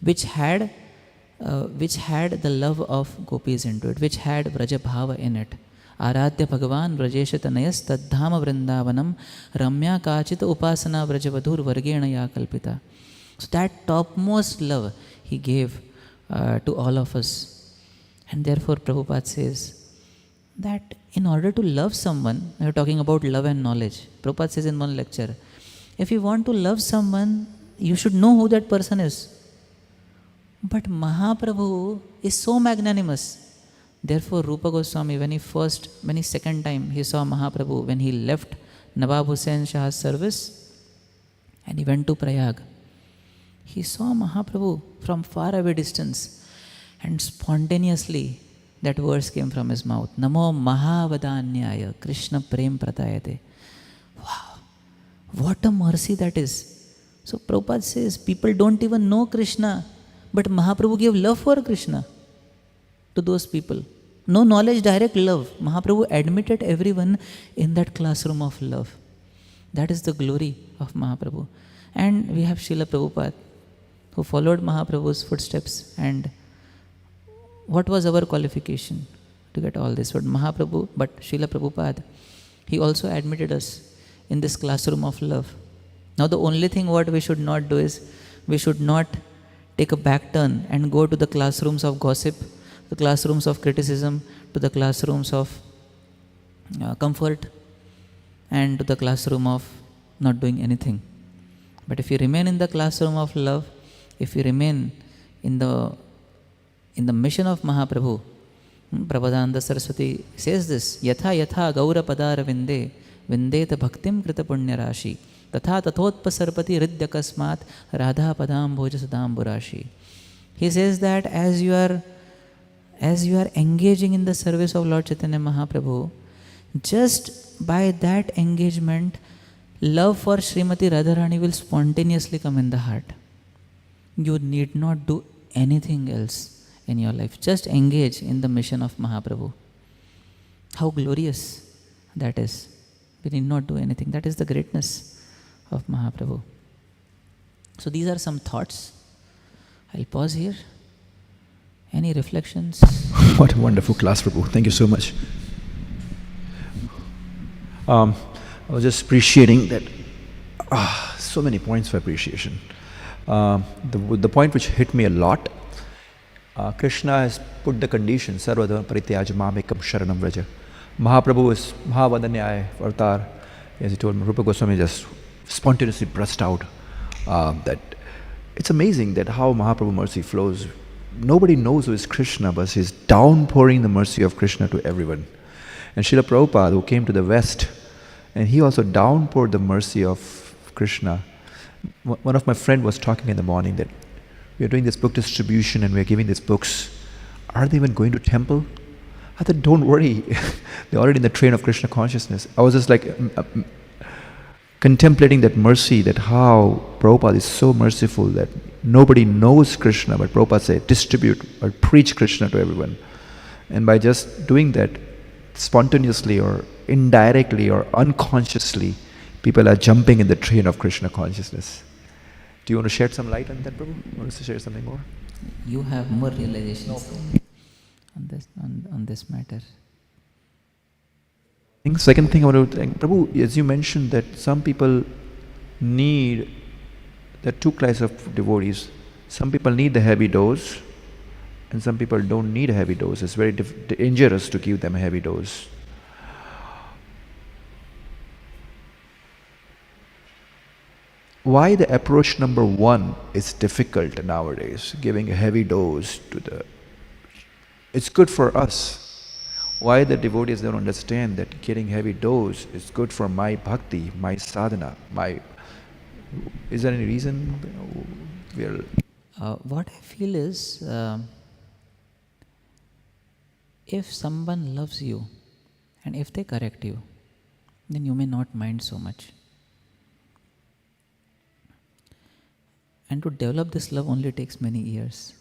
[SPEAKER 1] which had the love of gopis into it, which had Vraja Bhava in it. Aradhya Bhagavan Vrajesha Tanayas Taddhama Vrindavanam Ramya Kachita Upasana Vrajavadhur Vargena Ya Kalpita. So that topmost love he gave to all of us. And therefore Prabhupada says that in order to love someone, we are talking about love and knowledge. Prabhupada says in one lecture, if you want to love someone, you should know who that person is. But Mahaprabhu is so magnanimous. Therefore, Rupa Goswami, when he second time he saw Mahaprabhu, when he left Nawab Hussain Shah's service and he went to Prayag, he saw Mahaprabhu from far away distance, and spontaneously that verse came from his mouth, Namo Mahavadanyaya Krishna Prem Pratayate. Wow, what a mercy that is. So Prabhupada says, people don't even know Krishna, but Mahaprabhu gave love for Krishna to those people. No knowledge, direct love. Mahaprabhu admitted everyone in that classroom of love. That is the glory of Mahaprabhu. And we have Srila Prabhupada, who followed Mahaprabhu's footsteps. And what was our qualification to get all this? But Srila Prabhupada, he also admitted us in this classroom of love. Now the only thing what we should not do is, we should not take a back turn and go to the classrooms of gossip, the classrooms of criticism, to the classrooms of comfort, and to the classroom of not doing anything. But if you remain in the classroom of love, if you remain in the mission of Mahaprabhu, Prabodhananda Saraswati says this, Yatha yatha gaura padara vinde vindeta bhaktim krita punya rashi tatha tathotpa sarpati ridya kasmat radha padam bhoja sadam burashi. He says that as you are engaging in the service of Lord Chaitanya Mahaprabhu, just by that engagement, love for Srimati Radharani will spontaneously come in the heart. You need not do anything else in your life. Just engage in the mission of Mahaprabhu. How glorious that is. We need not do anything. That is the greatness of Mahaprabhu. So these are some thoughts. I'll pause here. Any reflections?
[SPEAKER 2] What a wonderful class, Prabhu. Thank you so much. I was just appreciating that, so many points for appreciation. The point which hit me a lot, Krishna has put the condition, Sarvadharma Parityaj Mamekam Sharanam Vraja. Mahaprabhu is Mahavadanyaya avatar. As he told me, Rupa Goswami just spontaneously burst out that it's amazing that how Mahaprabhu mercy flows. Nobody knows who is Krishna, but he's downpouring the mercy of Krishna to everyone. And Srila Prabhupada, who came to the West, and he also downpoured the mercy of Krishna. One of my friends was talking in the morning that we are doing this book distribution and we are giving these books. Are they even going to temple? I said, don't worry. They're already in the train of Krishna consciousness. I was just like contemplating that mercy, that how Prabhupada is so merciful that nobody knows Krishna, but Prabhupada said, distribute or preach Krishna to everyone. And by just doing that, spontaneously or indirectly or unconsciously, people are jumping in the train of Krishna consciousness. Do you want to shed some light on that, Prabhu? Want us to share something more?
[SPEAKER 1] You have more realizations on this matter.
[SPEAKER 2] Second thing I want to thank Prabhu, as you mentioned that some people need, there are two classes of devotees. Some people need the heavy dose, and some people don't need a heavy dose. It's very dangerous to give them a heavy dose. Why the approach number one is difficult nowadays, giving a heavy dose to the... It's good for us. Why the devotees don't understand that getting heavy dose is good for my bhakti, my sadhana, my... Is there any reason we are...
[SPEAKER 1] What I feel is, if someone loves you and if they correct you, then you may not mind so much. And to develop this love only takes many years.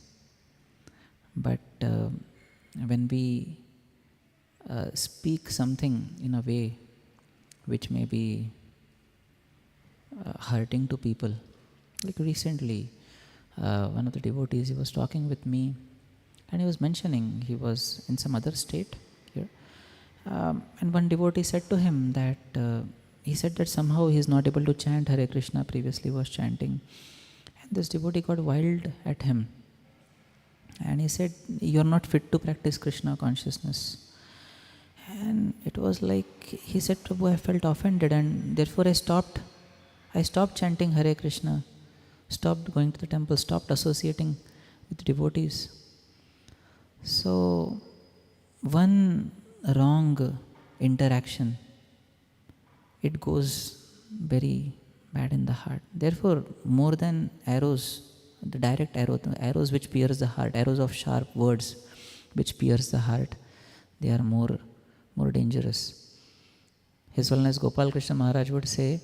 [SPEAKER 1] But when we speak something in a way which may be hurting to people, like recently, one of the devotees, he was talking with me and he was mentioning he was in some other state here. And one devotee said to him that, he said that somehow he is not able to chant Hare Krishna, previously was chanting. And this devotee got wild at him. And he said, you are not fit to practice Krishna consciousness. And it was like, he said, Prabhu, I felt offended and therefore I stopped chanting Hare Krishna, stopped going to the temple, stopped associating with devotees. So, one wrong interaction, it goes very bad in the heart. Therefore, more than arrows, the direct arrow, the arrows which pierce the heart, arrows of sharp words which pierce the heart, they are more dangerous. His Holiness Gopal Krishna Maharaj would say,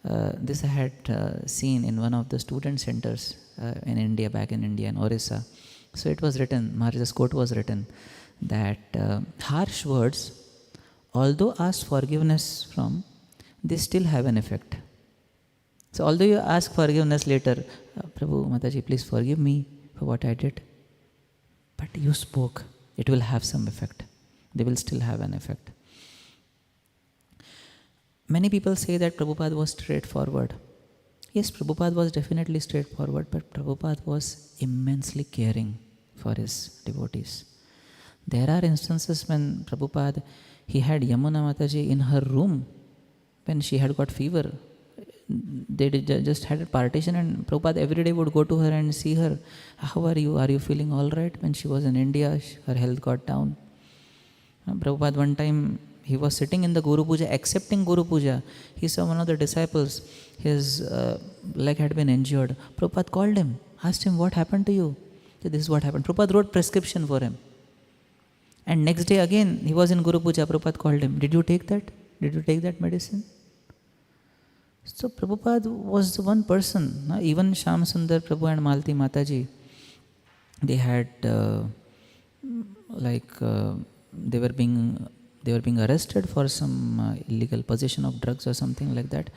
[SPEAKER 1] this I had seen in one of the student centers in India, back in India, in Orissa. So it was written, Maharaj's quote was written, that harsh words, although asked forgiveness from, they still have an effect. So although you ask forgiveness later, Prabhu, Mataji, please forgive me for what I did, but you spoke, it will have some effect. They will still have an effect. Many people say that Prabhupada was straightforward. Yes, Prabhupada was definitely straightforward, but Prabhupada was immensely caring for his devotees. There are instances when Prabhupada, he had Yamuna Mataji in her room when she had got fever. They just had a partition and Prabhupada every day would go to her and see her. How are you? Are you feeling all right? When she was in India, her health got down. Prabhupada one time, he was sitting in the Guru Puja, accepting Guru Puja. He saw one of the disciples, his leg had been injured. Prabhupada called him, asked him, what happened to you? He said, this is what happened. Prabhupada wrote prescription for him. And next day again, he was in Guru Puja, Prabhupada called him, did you take that? Did you take that medicine? So Prabhupada was the one person. Even Shyam Sundar Prabhu and Malti Mataji, they had they were being arrested for some illegal possession of drugs or something like that.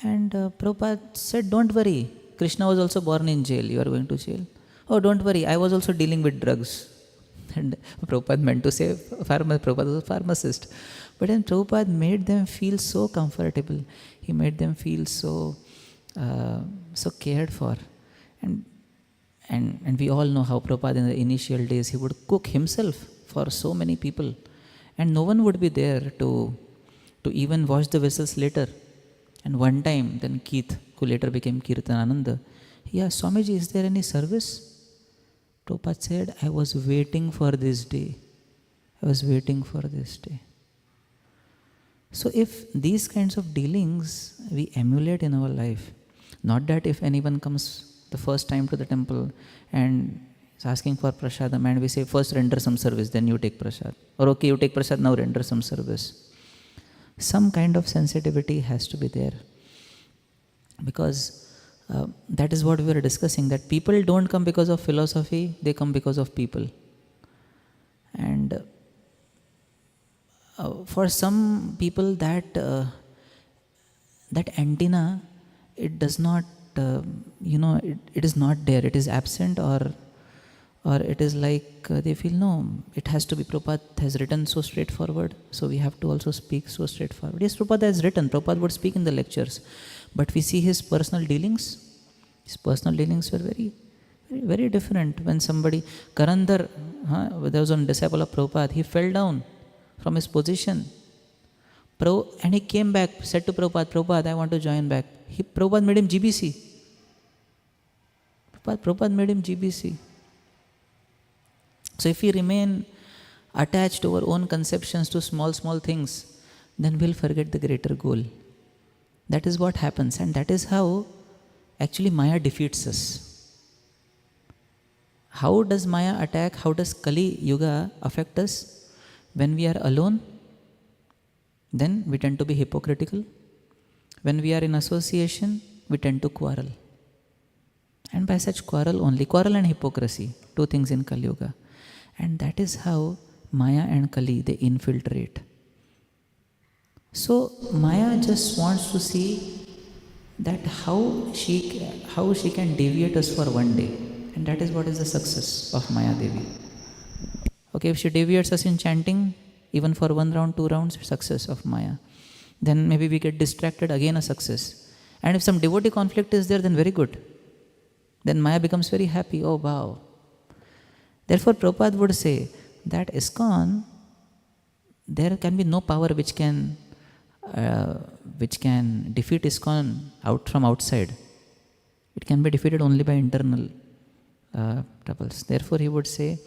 [SPEAKER 1] And Prabhupada said, don't worry, Krishna was also born in jail, you are going to jail. Oh, don't worry, I was also dealing with drugs. And Prabhupada meant to say, Prabhupada was a pharmacist. But then Prabhupada made them feel so comfortable. He made them feel so cared for. And we all know how Prabhupada in the initial days, he would cook himself for so many people. And no one would be there to even wash the vessels later. And one time, then Keith, who later became Kirtanananda, he asked, Swamiji, is there any service? Prabhupada said, I was waiting for this day. I was waiting for this day. So if these kinds of dealings we emulate in our life, not that if anyone comes the first time to the temple and is asking for prasadam and we say, first render some service, then you take prasad. Or okay, you take prasad, now render some service. Some kind of sensitivity has to be there. Because that is what we were discussing, that people don't come because of philosophy, they come because of people. And for some people that antenna, it does not, it is not there, it is absent, or it is like they feel, no, it has to be, Prabhupada has written so straightforward, so we have to also speak so straightforward. Yes, Prabhupada has written, Prabhupada would speak in the lectures, but we see his personal dealings. His personal dealings were very, very, very different. When somebody, Karandar, there was a disciple of Prabhupada, he fell down from his position. And he came back, said to Prabhupada, Prabhupada, I want to join back. Prabhupada made him GBC. Prabhupada made him GBC. So if we remain attached to our own conceptions to small, small things, then we'll forget the greater goal. That is what happens, and that is how actually Maya defeats us. How does Maya attack? How does Kali Yuga affect us? When we are alone, then we tend to be hypocritical. When we are in association, we tend to quarrel. And by such quarrel and hypocrisy, two things in Kali Yuga. And that is how Maya and Kali, they infiltrate. So Maya just wants to see that how she can deviate us for one day. And that is what is the success of Maya Devi. Okay, if she deviates us in chanting, even for 1 round, 2 rounds, success of Maya. Then maybe we get distracted, again a success. And if some devotee conflict is there, then very good. Then Maya becomes very happy, oh wow. Therefore Prabhupada would say that ISKCON, there can be no power which can defeat ISKCON out from outside. It can be defeated only by internal troubles. Therefore he would say,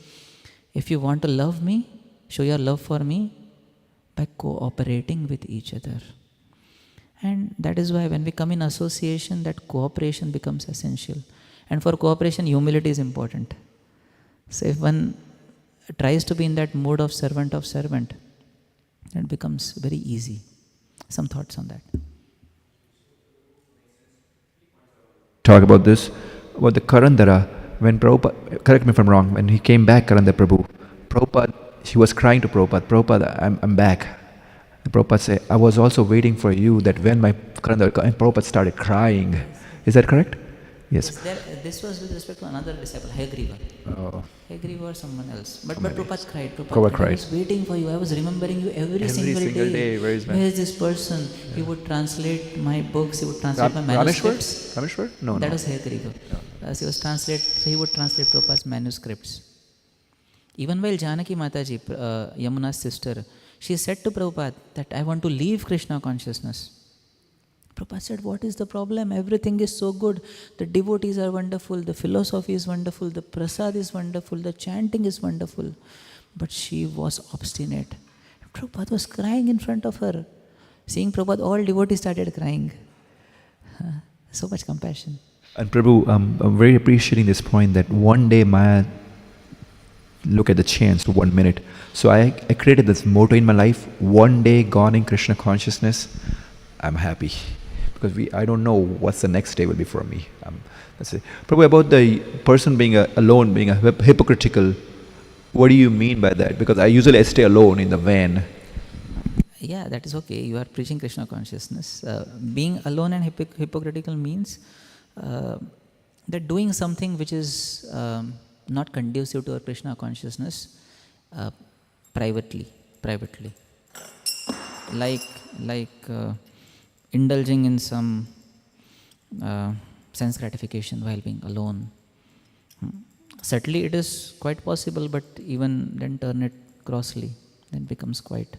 [SPEAKER 1] if you want to love me, show your love for me by cooperating with each other. And that is why when we come in association, that cooperation becomes essential. And for cooperation, humility is important. So if one tries to be in that mode of servant, it becomes very easy. Some thoughts on that?
[SPEAKER 2] Talk about this, about the Karandara, when Prabhupada, correct me if I'm wrong, when he came back, Karandara Prabhupada, he was crying to Prabhupada, I'm back. And Prabhupada said, I was also waiting for you, that when my Karandara, and Prabhupada started crying. Is that correct? Yes.
[SPEAKER 1] This was with respect to another disciple, Hayagriva.
[SPEAKER 2] Oh.
[SPEAKER 1] Hayagriva or someone else. But Prabhupada cried.
[SPEAKER 2] Prabhupada cried.
[SPEAKER 1] I was waiting for you. I was remembering you every single day.
[SPEAKER 2] Where
[SPEAKER 1] is this person? Yeah. He would translate my books. He would translate my manuscripts.
[SPEAKER 2] Rameshwar? No.
[SPEAKER 1] That was Hayagriva. He would translate Prabhupada's manuscripts. Even while Janaki Mataji, Yamuna's sister, she said to Prabhupada that I want to leave Krishna consciousness. Prabhupada said, what is the problem? Everything is so good. The devotees are wonderful. The philosophy is wonderful. The prasad is wonderful. The chanting is wonderful. But she was obstinate. Prabhupada was crying in front of her. Seeing Prabhupada, all devotees started crying. So much compassion.
[SPEAKER 2] And Prabhu, I'm very appreciating this point that one day Maya look at the chance for 1 minute. So I created this motto in my life, one day gone in Krishna consciousness, I'm happy. Because I don't know what's the next day will be for me. That's it. Probably about the person being alone, being hypocritical, what do you mean by that? Because I stay alone in the van.
[SPEAKER 1] Yeah, that is okay. You are preaching Krishna consciousness. Being alone and hypocritical means that doing something which is not conducive to our Krishna consciousness privately. Like indulging in some sense gratification while being alone. Certainly it is quite possible, but even then turn it grossly, then becomes quite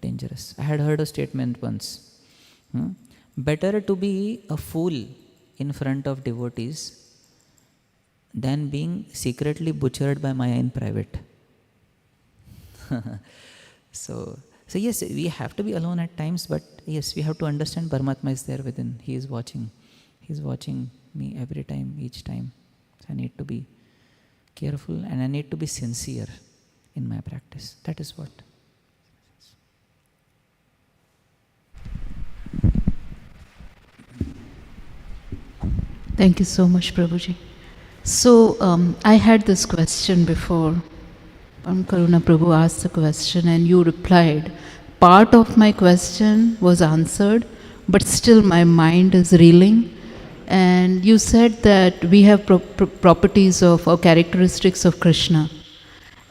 [SPEAKER 1] dangerous. I had heard a statement once. Better to be a fool in front of devotees than being secretly butchered by Maya in private. So yes, we have to be alone at times, but yes, we have to understand Paramatma is there within. He is watching. He is watching me every time, each time. So I need to be careful and I need to be sincere in my practice. That is what.
[SPEAKER 3] Thank you so much, Prabhuji. So I had this question before. Karuna Prabhu asked the question and you replied. Part of my question was answered, but still my mind is reeling. And you said that we have properties of or characteristics of Krishna,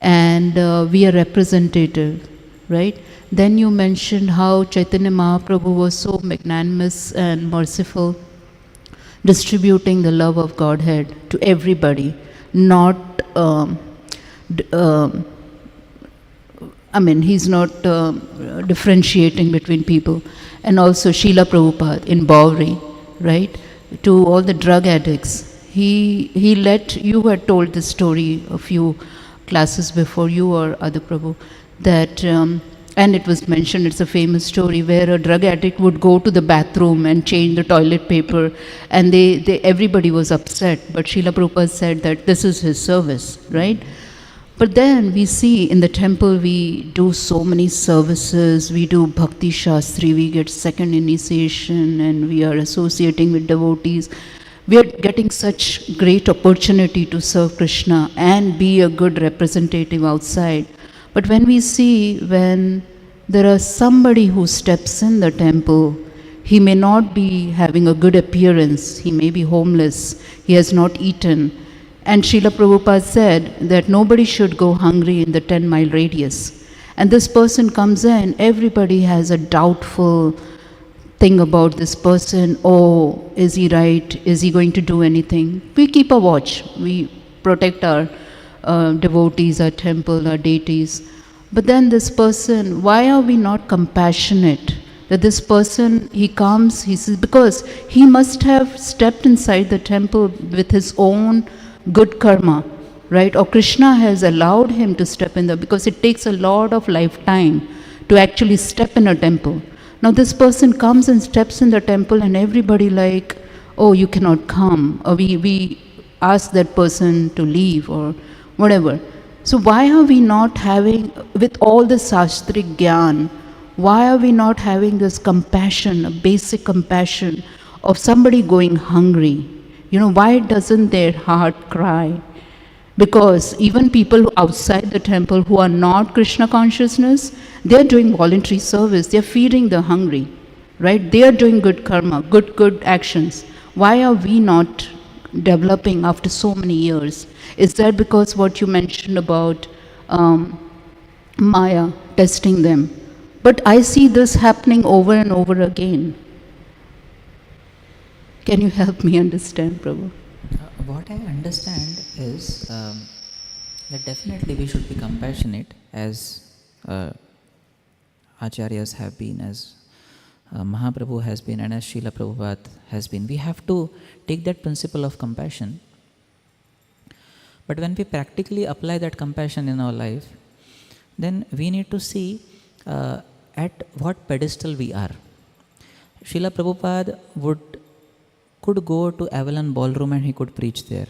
[SPEAKER 3] and we are representative, right? Then you mentioned how Chaitanya Mahaprabhu was so magnanimous and merciful, distributing the love of Godhead to everybody, not he's not differentiating between people. And also Srila Prabhupada in Bowri, right? To all the drug addicts. He let, you had told this story a few classes before, you or Adha Prabhu, that, and it was mentioned, it's a famous story where a drug addict would go to the bathroom and change the toilet paper, and everybody was upset. But Srila Prabhupada said that this is his service, right? But then we see in the temple we do so many services, we do Bhakti Shastri, we get second initiation and we are associating with devotees. We are getting such great opportunity to serve Krishna and be a good representative outside. But when we see, when there is somebody who steps in the temple, he may not be having a good appearance, he may be homeless, he has not eaten. And Srila Prabhupada said that nobody should go hungry in the 10-mile radius. And this person comes in, everybody has a doubtful thing about this person. Oh, is he right? Is he going to do anything? We keep a watch. We protect our devotees, our temple, our deities. But then this person, why are we not compassionate? That this person, he comes, he says, because he must have stepped inside the temple with his own good karma, right? Or Krishna has allowed him to step in there, because it takes a lot of lifetime to actually step in a temple. Now this person comes and steps in the temple and everybody like, oh, you cannot come. Or we ask that person to leave or whatever. So why are we not having, with all the Shastric Gyan, why are we not having this compassion, a basic compassion of somebody going hungry? Why doesn't their heart cry? Because even people outside the temple who are not Krishna consciousness, they are doing voluntary service. They are feeding the hungry, right? They are doing good karma, good actions. Why are we not developing after so many years? Is that because what you mentioned about Maya testing them? But I see this happening over and over again. Can you help me understand, Prabhu?
[SPEAKER 1] What I understand is that definitely we should be compassionate, as Acharyas have been, as Mahaprabhu has been, and as Srila Prabhupada has been. We have to take that principle of compassion. But when we practically apply that compassion in our life, then we need to see at what pedestal we are. Srila Prabhupada could go to Avalon Ballroom and he could preach there.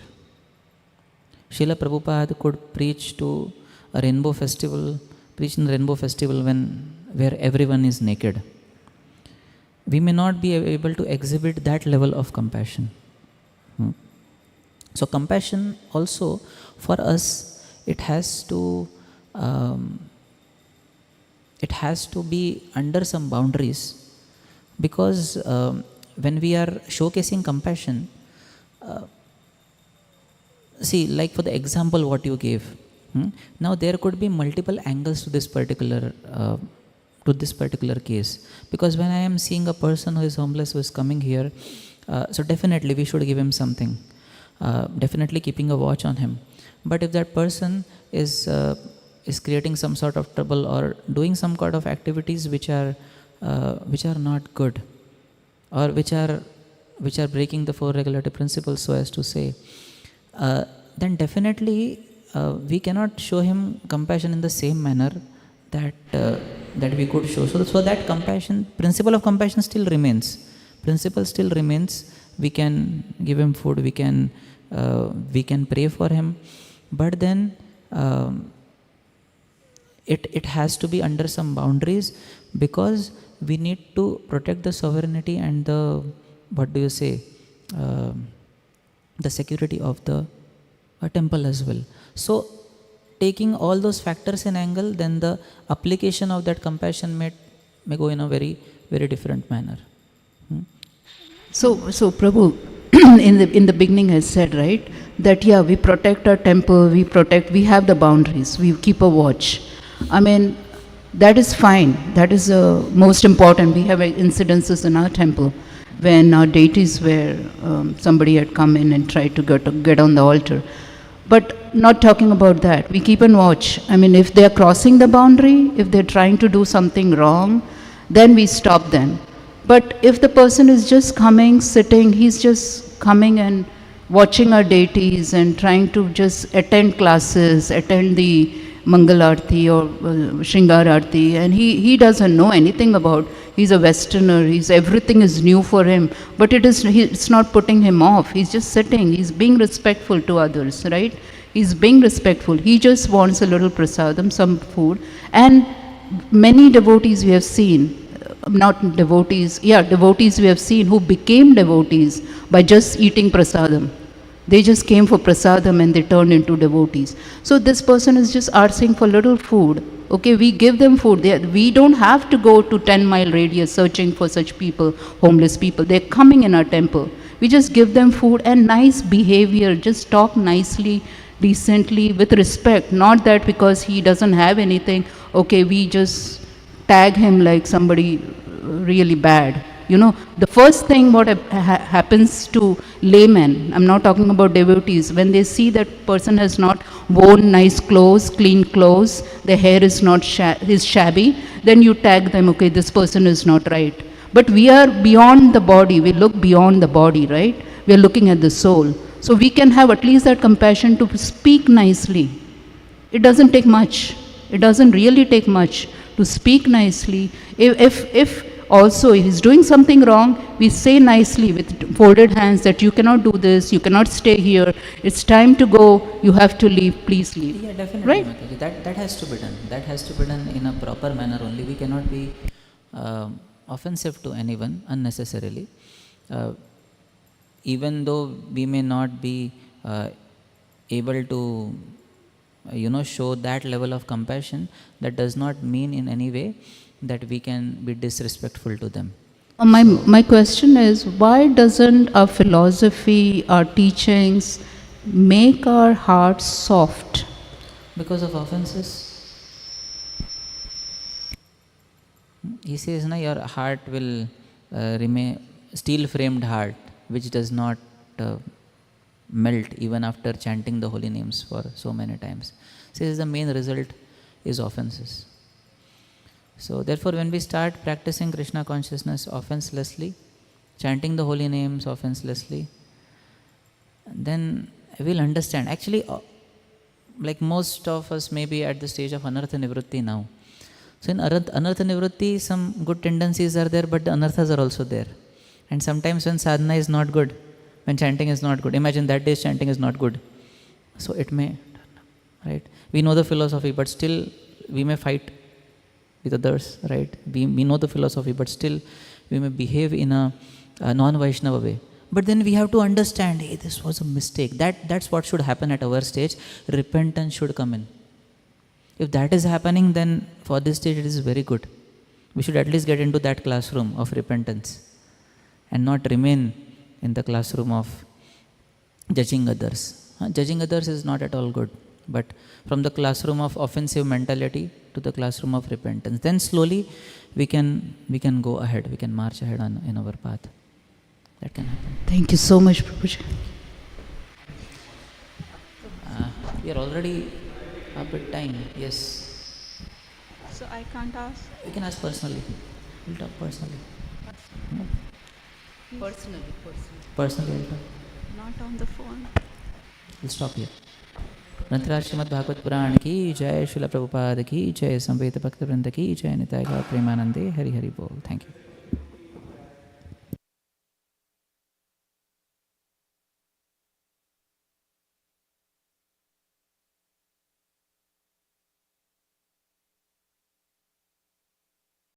[SPEAKER 1] Srila Prabhupada could preach to a rainbow festival, preach in the rainbow festival where everyone is naked. We may not be able to exhibit that level of compassion. So compassion also for us, it has to be under some boundaries, because when we are showcasing compassion, see, like for the example what you gave, now there could be multiple angles to this particular case, because when I am seeing a person who is homeless, who is coming here, So definitely we should give him something, definitely keeping a watch on him. But if that person is creating some sort of trouble or doing some kind of activities which are not good, or which are breaking the four regulative principles, so as to say, then definitely we cannot show him compassion in the same manner that we could show. So that compassion, principle of compassion still remains. Principle still remains. We can give him food. We can pray for him, but then it has to be under some boundaries, because we need to protect the sovereignty and the, what do you say, the security of the temple as well. So taking all those factors in angle, then the application of that compassion may go in a very, very different manner.
[SPEAKER 3] So Prabhu, in the beginning I said, right, that yeah, we protect our temple, we have the boundaries, we keep a watch. I mean, that is fine. That is most important. We have incidences in our temple when our deities were, somebody had come in and tried to get on the altar. But not talking about that. We keep an watch. I mean, if they are crossing the boundary, if they're trying to do something wrong, then we stop them. But if the person is just coming, sitting, he's just coming and watching our deities and trying to just attend classes, attend the Mangal Arti or Shringar Arti, and he doesn't know anything about, he's a Westerner, everything is new for him, but it's not putting him off. He's just sitting, he's being respectful to others, right? He's being respectful. He just wants a little prasadam, some food. And many devotees we have seen, devotees we have seen who became devotees by just eating prasadam. They just came for prasadam and they turned into devotees. So this person is just asking for little food. Okay, we give them food. We don't have to go to 10-mile radius searching for such people, homeless people. They're coming in our temple. We just give them food and nice behavior. Just talk nicely, decently, with respect. Not that because he doesn't have anything, okay, we just tag him like somebody really bad. You know, the first thing what happens to laymen, I'm not talking about devotees, when they see that person has not worn nice clothes, clean clothes, their hair is not is shabby, then you tag them, okay, this person is not right. But we are beyond the body, we look beyond the body, right? We are looking at the soul. So we can have at least that compassion to speak nicely. It doesn't take much. It doesn't really take much to speak nicely. If also he's doing something wrong, we say nicely with folded hands that you cannot do this, you cannot stay here, it's time to go, you have to leave, please leave.
[SPEAKER 1] Yeah, definitely,
[SPEAKER 3] right?
[SPEAKER 1] Mataji. That has to be done. That has to be done in a proper manner only. We cannot be offensive to anyone unnecessarily. Even though we may not be able to show that level of compassion, that does not mean in any way that we can be disrespectful to them.
[SPEAKER 3] My question is, why doesn't our philosophy, our teachings make our hearts soft?
[SPEAKER 1] Because of offenses. He says, your heart will remain steel-framed heart, which does not melt even after chanting the holy names for so many times. Says the main result is offenses. So therefore, when we start practicing Krishna consciousness offenselessly, chanting the holy names offenselessly, then we'll understand. Actually, like most of us may be at the stage of anartha nivritti now. So in anartha nivritti, some good tendencies are there, but the anarthas are also there. And sometimes when sadhana is not good, when chanting is not good, imagine that day's chanting is not good. So it may, right? We know the philosophy, but still we may fight with others, right? We know the philosophy, but still we may behave in a non-Vaishnava way. But then we have to understand, hey, this was a mistake. That's what should happen at our stage. Repentance should come in. If that is happening, then for this stage it is very good. We should at least get into that classroom of repentance and not remain in the classroom of judging others. Judging others is not at all good. But from the classroom of offensive mentality to the classroom of repentance, then slowly we can go ahead, we can march ahead in our path. That can happen.
[SPEAKER 3] Thank you so much, Prabhuji.
[SPEAKER 1] We are already a bit time. Yes.
[SPEAKER 4] So I can't ask.
[SPEAKER 1] You can ask personally. We'll talk personally. No? Personally, I'll talk.
[SPEAKER 4] Not on the phone.
[SPEAKER 1] We'll stop here. ग्रंथराज Shrimad Bhagavat पुराण की जय, शिला प्रभुपाद की जय, संवेद भक्त वृंद की जय, निताय गौर प्रेमानंदे, हरि हरि बोल. Thank you.